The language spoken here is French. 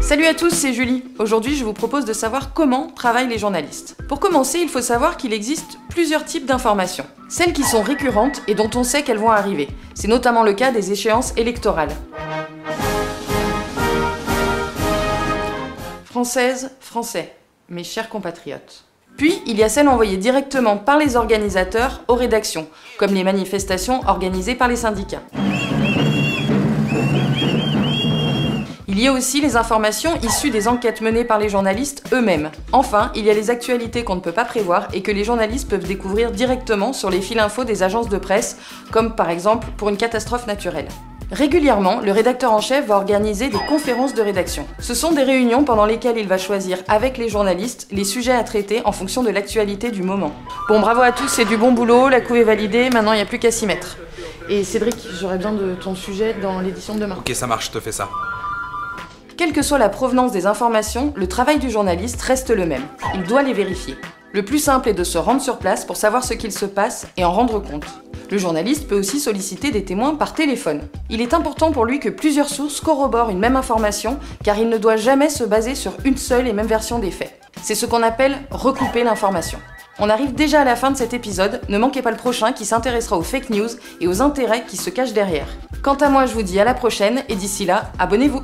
Salut à tous, c'est Julie. Aujourd'hui, je vous propose de savoir comment travaillent les journalistes. Pour commencer, il faut savoir qu'il existe plusieurs types d'informations. Celles qui sont récurrentes et dont on sait qu'elles vont arriver. C'est notamment le cas des échéances électorales. Françaises, Français, mes chers compatriotes. Puis, il y a celles envoyées directement par les organisateurs aux rédactions, comme les manifestations organisées par les syndicats. Il y a aussi les informations issues des enquêtes menées par les journalistes eux-mêmes. Enfin, il y a les actualités qu'on ne peut pas prévoir et que les journalistes peuvent découvrir directement sur les fils infos des agences de presse, comme par exemple pour une catastrophe naturelle. Régulièrement, le rédacteur en chef va organiser des conférences de rédaction. Ce sont des réunions pendant lesquelles il va choisir avec les journalistes les sujets à traiter en fonction de l'actualité du moment. Bon, bravo à tous, c'est du bon boulot, la couve est validée, maintenant il n'y a plus qu'à s'y mettre. Et Cédric, j'aurais besoin de ton sujet dans l'édition de demain. Ok, ça marche, je te fais ça. Quelle que soit la provenance des informations, le travail du journaliste reste le même. Il doit les vérifier. Le plus simple est de se rendre sur place pour savoir ce qu'il se passe et en rendre compte. Le journaliste peut aussi solliciter des témoins par téléphone. Il est important pour lui que plusieurs sources corroborent une même information, car il ne doit jamais se baser sur une seule et même version des faits. C'est ce qu'on appelle recouper l'information. On arrive déjà à la fin de cet épisode, ne manquez pas le prochain qui s'intéressera aux fake news et aux intérêts qui se cachent derrière. Quant à moi, je vous dis à la prochaine et d'ici là, abonnez-vous!